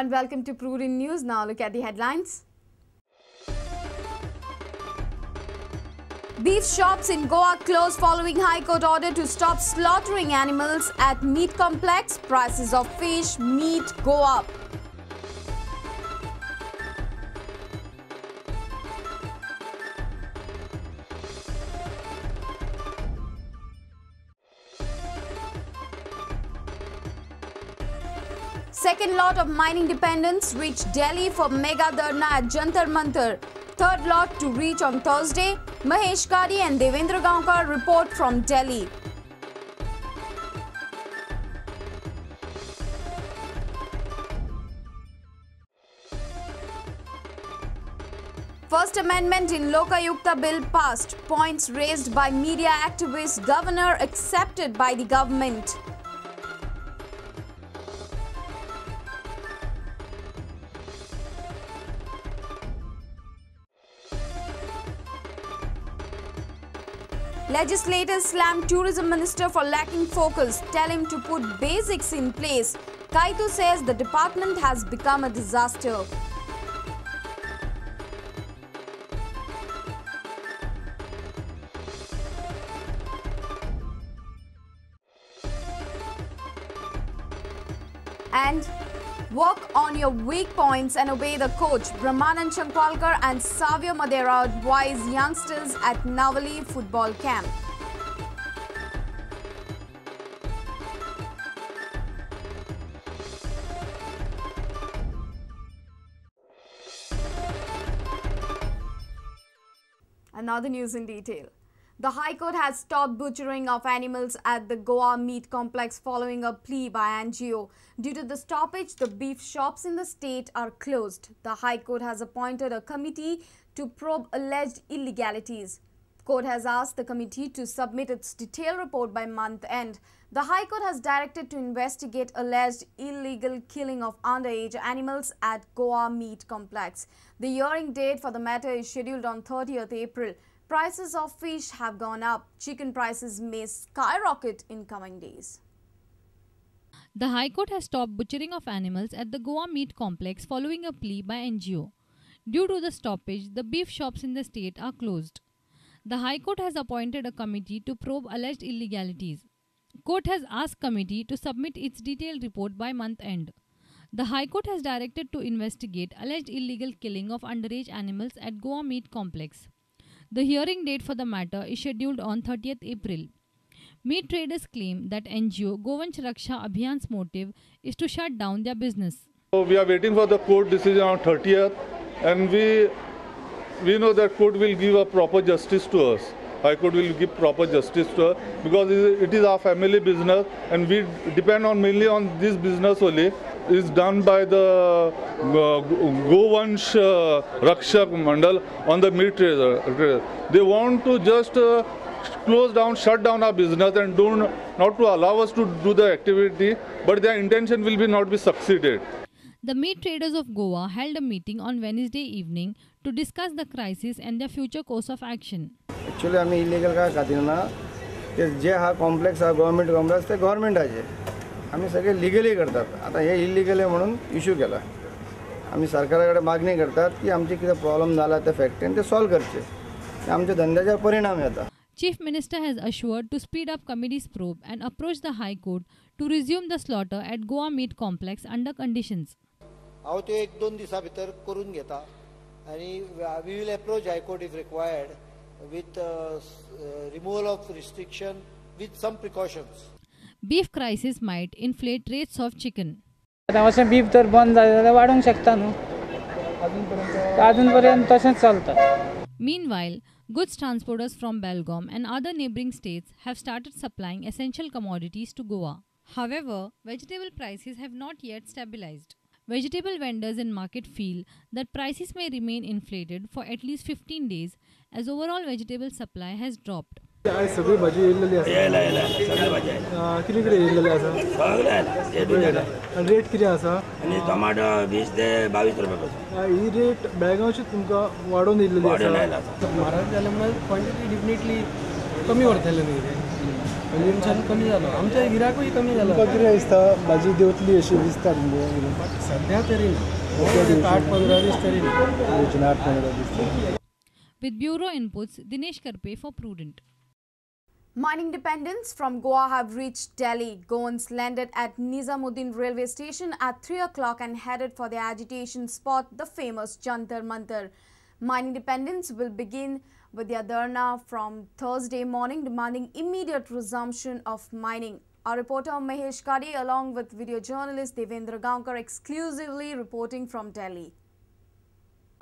and welcome to Prudent News. Now look at the headlines. Beef shops in Goa close following High Court order to stop slaughtering animals at meat complex. Prices of fish, meat go up. Second lot of mining dependents reached Delhi for mega dharna at Jantar Mantar. Third lot to reach on Thursday. Mahesh Kari and Devendra Gaonkar report from Delhi. First Amendment in Lokayukta Bill passed. Points raised by media activists. Governor accepted by the government. Legislators slam tourism minister for lacking focus. Tell him to put basics in place. Kaitu says the department has become a disaster. And work on your weak points and obey the coach. Brahmanand Shankwalkar and Savio Madera advise youngsters at Navali football camp. And now the news in detail. The High Court has stopped butchering of animals at the Goa meat complex following a plea by NGO. Due to the stoppage, the beef shops in the state are closed. The High Court has appointed a committee to probe alleged illegalities. The court has asked the committee to submit its detailed report by month end. The High Court has directed to investigate alleged illegal killing of underage animals at Goa meat complex. The hearing date for the matter is scheduled on 30th April. Prices of fish have gone up. Chicken prices may skyrocket in coming days. The High Court has stopped butchering of animals at the Goa meat complex following a plea by NGO. Due to the stoppage, the beef shops in the state are closed. The High Court has appointed a committee to probe alleged illegalities. Court has asked committee to submit its detailed report by month end. The High Court has directed to investigate alleged illegal killing of underage animals at Goa meat complex. The hearing date for the matter is scheduled on 30th April. Meat traders claim that NGO Govansh Raksha Abhiyan's motive is to shut down their business. So we are waiting for the court decision on 30th, and we know that court will give a proper justice to us. High Court will give proper justice to us because it is our family business and we depend on mainly on this business only. Is done by the Govansh Rakshak Mandal on the meat trader. They want to just close down, shut down our business and not to allow us to do the activity, but their intention will be not be succeeded. The meat traders of Goa held a meeting on Wednesday evening to discuss the crisis and their future course of action. Actually, आम्ही illegal काय खातीर ना ते जे हा complex हा government complex ते government आहे. आम्ही सगळे legally करतात. आता हे illegal आहे म्हणून issue केला. आम्ही सरकाराकडे मागणी करतात की आमची किती प्रॉब्लेम झाला त्या फॅक्टरीन ते सॉल्व करचे. ते आमच्या धंद्याचा परिणाम येता. Chief Minister has assured to speed up committee's probe and approach the High Court to resume the slaughter at Goa meat complex under conditions. हांव ते 1-2 दिसा भितर करून घेता आणि we will approach High Court if required with removal of restriction with some precautions. Beef crisis might inflate rates of chicken. आता असं beef तर बंद झालं वाढूंक शकता न्हू अजूनपर्यंत तसेच चालतं. Meanwhile, goods transporters from Belgaum and other neighboring states have started supplying essential commodities to Goa. However, vegetable prices have not yet stabilized. Vegetable vendors in market feel that prices may remain inflated for at least 15 days as overall vegetable supply has dropped. सगळी भाजी येयलेली आसा सगळी भाजी कितें कितें येयलेली आसा सगळ्यान आनी रेट कितें आसा आनी टोमाटो 20 ते 22 रुपया पासून ही रेट बेळगांवची तुमकां वाडोवन येयलेली आसा म्हारग जाल्यार क्वॉन्टिटी डेफिनेटली कमी व्हरतले न्ही पयलींच्यान कमी जालो आमच्या गिरायकूय कमी जालो कितें दिसता भाजी देंवतली अशी दिसता तुमकां सध्या तरी ना 8-15 दीस तरी ना 8-15 दीस With bureau inputs, Dinesh Karpe for Prudent. Mining dependents from Goa have reached Delhi. Goans landed at Nizamuddin railway station at 3 o'clock and headed for the agitation spot, the famous Jantar Mantar. Mining dependents will begin with their dharna from Thursday morning, demanding immediate resumption of mining. Our reporter Mahesh Kadi along with video journalist Devendra Gaonkar exclusively reporting from Delhi.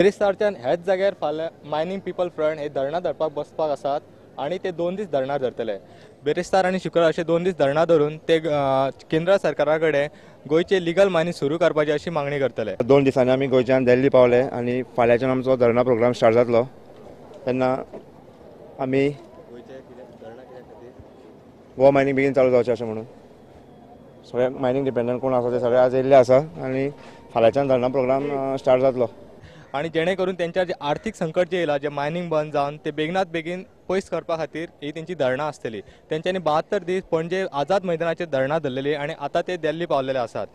बेरेस्तारच्यान हेच जाग्यार फाल्यां mining people front हे धरणां धरपाक बसपाक आसात आनी ते 2 दीस धरणां धरतले. बेरेस्तार आनी शुक्रार अशे 2 दीस धरणां धरून ते केंद्र सरकारा कडेन गोंयचे लिगल मायनिंग सुरू करपाची अशी मागणी करतले. 2 दिसांनी आमी गोंयच्यान दिल्ली पावले आनी फाल्यांच्यान आमचो धरणा प्रोग्राम स्टार्ट जातलो. तेन्ना आमी गोवा मायनिंग बेगीन चालू जावचें अशें म्हणून सगळे मायनिंग डिपेंडंट कोण आसा ते सगळे आज येयल्ले आसा आनी फाल्यांच्यान धरणा प्रोग्राम स्टार्ट जातलो. आणि जेणे करून त्यांच्या जे आर्थिक संकट जे येयला जे मायनिंग बंद जावन ते बेगीनात बेगीन पयस करपा खातीर ही तेंची धरणां आसतली. तेंच्यांनी 72 दीस पणजे आझाद मैदानाचेर धरणां धरलेली आनी आतां ते दिल्ली पावलेले आसात.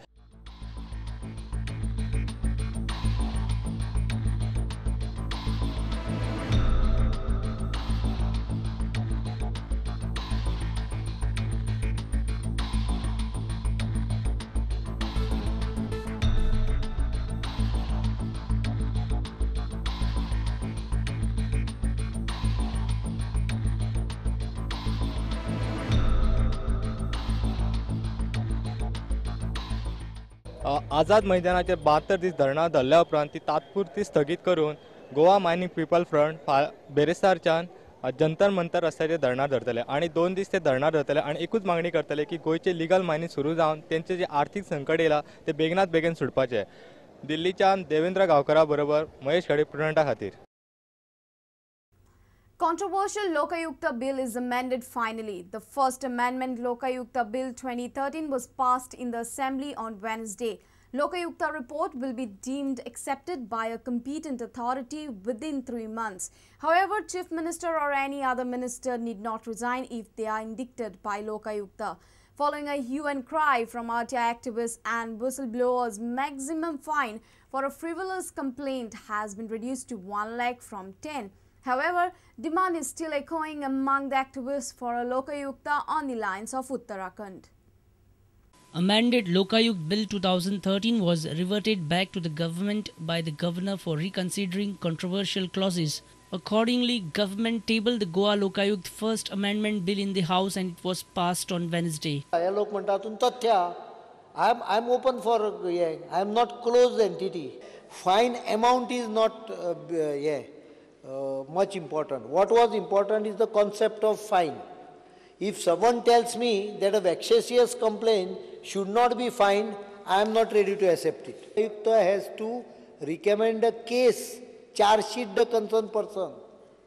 आझाद मैदानाचेर 72 दीस धरणां धरल्या उपरांत ती तात्पुरती स्थगीत करून गोवा मायनिंग पीपल फ्रंट बेरेस्तारच्यान जंतर मंतर रस्त्याचेर धरणां धरतले आनी 2 दीस ते धरणां धरतले आनी एकूच मागणी करतले की गोंयचे लिगल मायनिंग सुरू जावन तेंचे जे आर्थीक संकट येयला ते बेगीनात बेगीन सुटपाचे. दिल्लीच्यान देवेंद्र गांवकरा बरोबर महेश खडे प्रुडंटा खातीर. Controversial Lokayukta bill is amended finally. The first amendment Lokayukta bill 2013 was passed in the assembly on Wednesday. Lokayukta report will be deemed accepted by a competent authority within 3 months. However, Chief Minister or any other minister need not resign if they are indicted by Lokayukta. Following a hue and cry from RTI activists and whistleblowers, maximum fine for a frivolous complaint has been reduced to 1 lakh from 10. However, demand is still echoing among the activists for a Lokayukta on the lines of Uttarakhand. Amended Lokayukta Bill 2013 was reverted back to the government by the governor for reconsidering controversial clauses. Accordingly, government tabled the Goa Lokayukta First Amendment Bill in the House and it was passed on Wednesday. I'm open for I am not closed entity. Fine amount is not much important. What was important is the concept of fine. If someone tells me that a vexatious complaint should not be fined, I am not ready to accept it. Lokayukta has to recommend a case, charge sheet the concerned person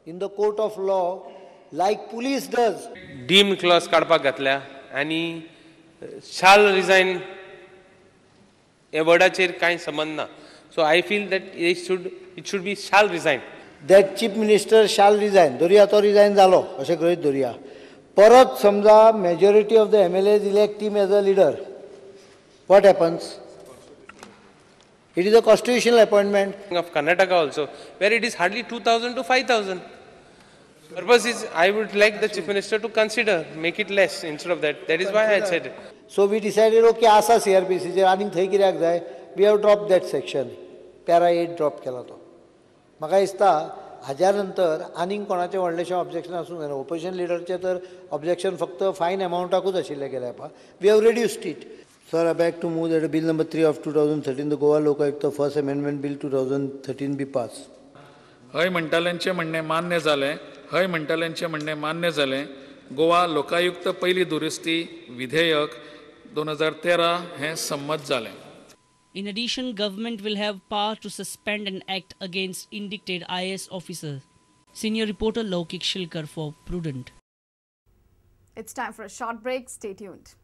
in the court of law like police does. Deemed clause काडपाक घातल्या आनी shall resign ह्या वर्डाचेर कांय संबंध ना. So I feel that it should be shall resign. That chief minister shall resign. Doria to resign zalo. अशें गृहीत धरुया. परत समजा majority of the MLAs elect him as a leader. What happens? It is a constitutional appointment. Of Karnataka also, where it is hardly 2,000 to 5,000. Purpose is, I would like the chief minister to consider, make it less instead of that. That is why I said it. So we decided, okay, asa CRPC, running thai kiryak jai, we have dropped that section. Para 8 drop kela to. म्हाका दिसता हाज्या नंतर आनीक कोणाचें व्हडलेशें objection आसूंक जायना. Opposition लिडरचें तर ऑब्जेक्शन फक्त फायन एमावंटाकूच आशिल्लें गेल्या पळय. We have reduced it. Sir, I beg to move that bill number 3 of 2013 the Goa Lokayukta first amendment bill 2013 be pass. हय म्हणटाल्यांचें म्हणणें मान्य जालें. हय म्हणटाल्यांचें म्हणणें मान्य जालें. गोवा लोकायुक्त पयली दुरुस्ती विधेयक 2013 हें संमत जालें. In addition, government will have power to suspend and act against indicted IAS officers. Senior reporter Laukik Shilkar for Prudent. It's time for a short break. Stay tuned.